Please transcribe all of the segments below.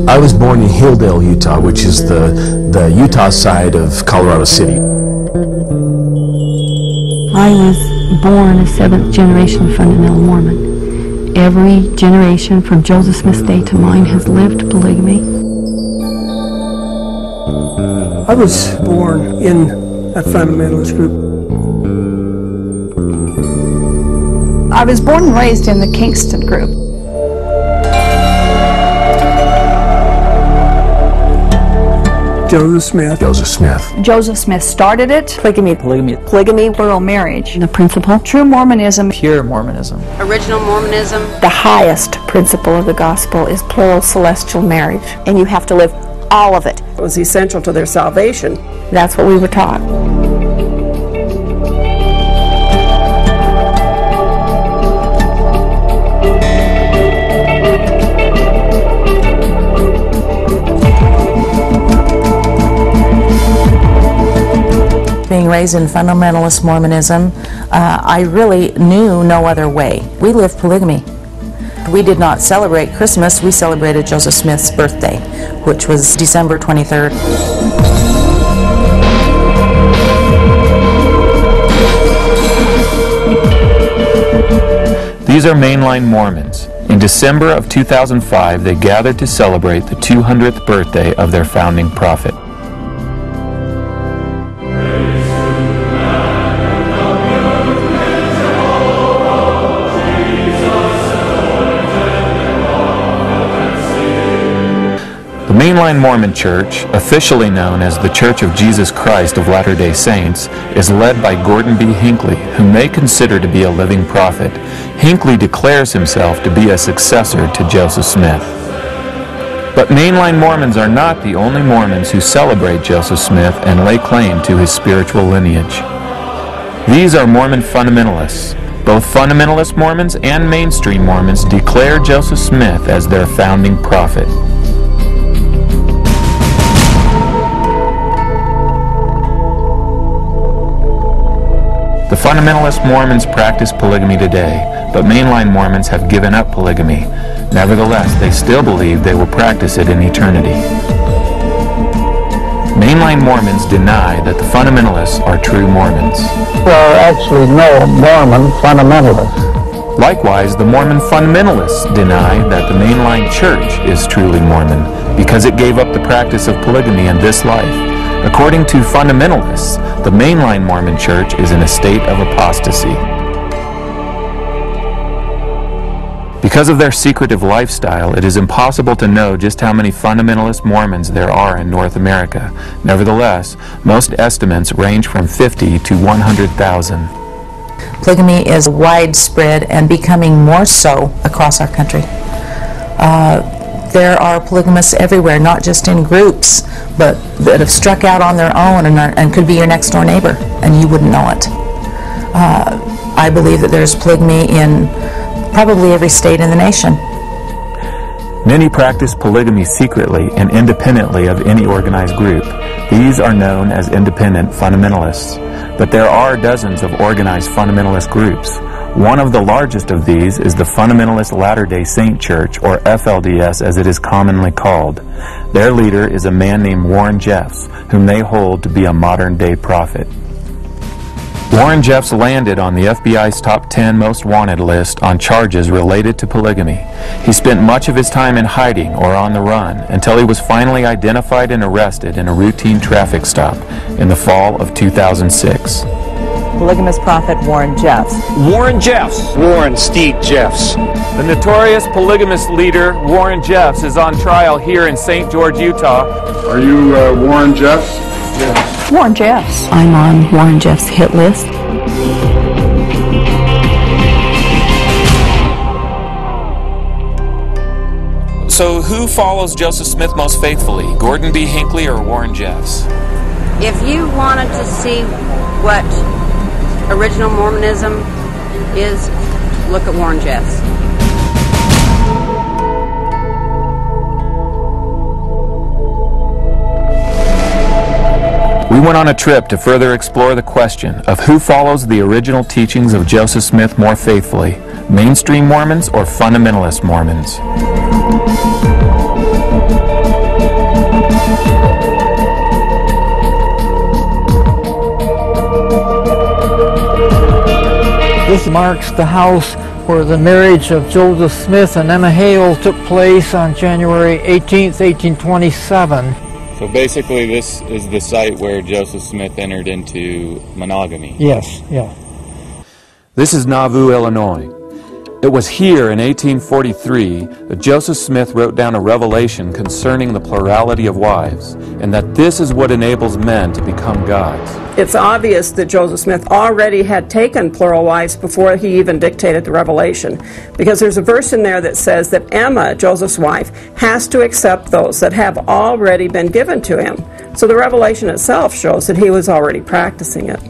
I was born in Hilldale, Utah, which is the Utah side of Colorado City. I was born a seventh-generation fundamental Mormon. Every generation from Joseph Smith's day to mine has lived polygamy. I was born in a fundamentalist group. I was born and raised in the Kingston group. Joseph Smith. Joseph Smith. Joseph Smith started it. Polygamy. Plural marriage. The principle. True Mormonism. Pure Mormonism. Original Mormonism. The highest principle of the gospel is plural celestial marriage, and you have to live all of it. It was essential to their salvation. That's what we were taught. Being raised in fundamentalist Mormonism, I really knew no other way. We lived polygamy. We did not celebrate Christmas, we celebrated Joseph Smith's birthday, which was December 23rd. These are mainline Mormons. In December of 2005, they gathered to celebrate the 200th birthday of their founding prophet. The mainline Mormon Church, officially known as the Church of Jesus Christ of Latter-day Saints, is led by Gordon B. Hinckley, whom they consider to be a living prophet. Hinckley declares himself to be a successor to Joseph Smith. But mainline Mormons are not the only Mormons who celebrate Joseph Smith and lay claim to his spiritual lineage. These are Mormon fundamentalists. Both fundamentalist Mormons and mainstream Mormons declare Joseph Smith as their founding prophet. The fundamentalist Mormons practice polygamy today, but mainline Mormons have given up polygamy. Nevertheless, they still believe they will practice it in eternity. Mainline Mormons deny that the fundamentalists are true Mormons. There are actually no Mormon fundamentalists. Likewise, the Mormon fundamentalists deny that the mainline church is truly Mormon because it gave up the practice of polygamy in this life. According to fundamentalists, the mainline Mormon church is in a state of apostasy. Because of their secretive lifestyle, it is impossible to know just how many fundamentalist Mormons there are in North America. Nevertheless, most estimates range from 50 to 100,000. Polygamy is widespread and becoming more so across our country. There are polygamists everywhere, not just in groups, but that have struck out on their own and could be your next door neighbor, and you wouldn't know it. I believe that there's polygamy in probably every state in the nation. Many practice polygamy secretly and independently of any organized group. These are known as independent fundamentalists. But there are dozens of organized fundamentalist groups. One of the largest of these is the Fundamentalist Latter-day Saint Church, or FLDS as it is commonly called. Their leader is a man named Warren Jeffs, whom they hold to be a modern-day prophet. Warren Jeffs landed on the FBI's top 10 most wanted list on charges related to polygamy. He spent much of his time in hiding or on the run until he was finally identified and arrested in a routine traffic stop in the fall of 2006. Polygamous prophet Warren Jeffs. Warren Jeffs. Warren Steve Jeffs. The notorious polygamist leader Warren Jeffs is on trial here in St. George, Utah. Are you Warren Jeffs? Yes. Warren Jeffs. I'm on Warren Jeffs' hit list. So who follows Joseph Smith most faithfully, Gordon B. Hinckley or Warren Jeffs? If you wanted to see what original Mormonism is, look at Warren Jeffs. We went on a trip to further explore the question of who follows the original teachings of Joseph Smith more faithfully, mainstream Mormons or fundamentalist Mormons. This marks the house where the marriage of Joseph Smith and Emma Hale took place on January 18th, 1827. So basically this is the site where Joseph Smith entered into monogamy. Yes, yeah. This is Nauvoo, Illinois. It was here in 1843 that Joseph Smith wrote down a revelation concerning the plurality of wives, and that this is what enables men to become gods. It's obvious that Joseph Smith already had taken plural wives before he even dictated the revelation, because there's a verse in there that says that Emma, Joseph's wife, has to accept those that have already been given to him. So the revelation itself shows that he was already practicing it.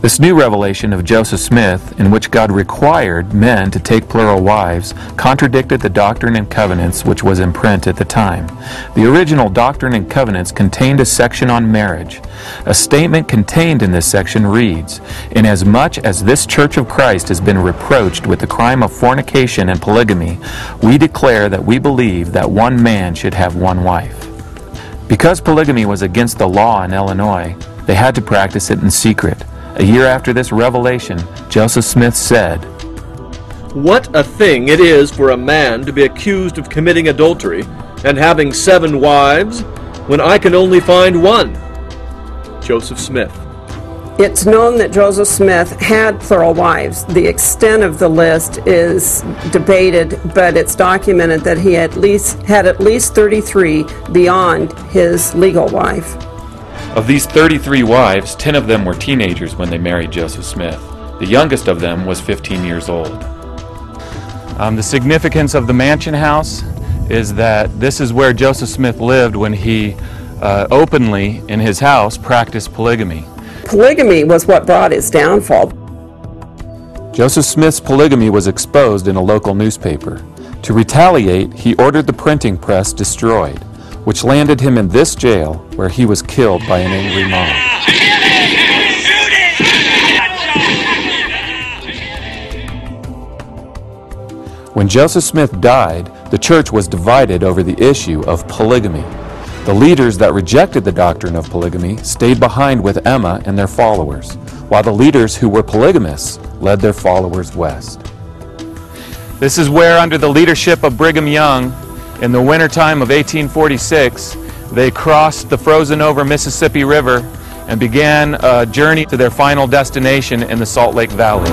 This new revelation of Joseph Smith, in which God required men to take plural wives, contradicted the Doctrine and Covenants which was in print at the time. The original Doctrine and Covenants contained a section on marriage. A statement contained in this section reads, "Inasmuch as this Church of Christ has been reproached with the crime of fornication and polygamy, we declare that we believe that one man should have one wife." Because polygamy was against the law in Illinois, they had to practice it in secret. A year after this revelation, Joseph Smith said, "What a thing it is for a man to be accused of committing adultery and having 7 wives when I can only find one." Joseph Smith. It's known that Joseph Smith had plural wives. The extent of the list is debated, but it's documented that he had at least 33 beyond his legal wife. Of these 33 wives, 10 of them were teenagers when they married Joseph Smith. The youngest of them was 15 years old. The significance of the mansion house is that this is where Joseph Smith lived when he openly, in his house, practiced polygamy. Polygamy was what brought his downfall. Joseph Smith's polygamy was exposed in a local newspaper. To retaliate, he ordered the printing press destroyed, which landed him in this jail where he was killed by an angry mob. When Joseph Smith died, the church was divided over the issue of polygamy. The leaders that rejected the doctrine of polygamy stayed behind with Emma and their followers, while the leaders who were polygamists led their followers west. This is where, under the leadership of Brigham Young, in the wintertime of 1846, they crossed the frozen-over Mississippi River and began a journey to their final destination in the Salt Lake Valley.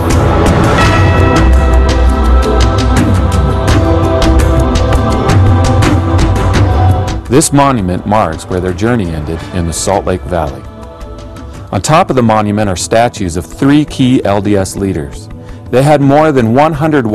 This monument marks where their journey ended in the Salt Lake Valley. On top of the monument are statues of 3 key LDS leaders. They had more than 100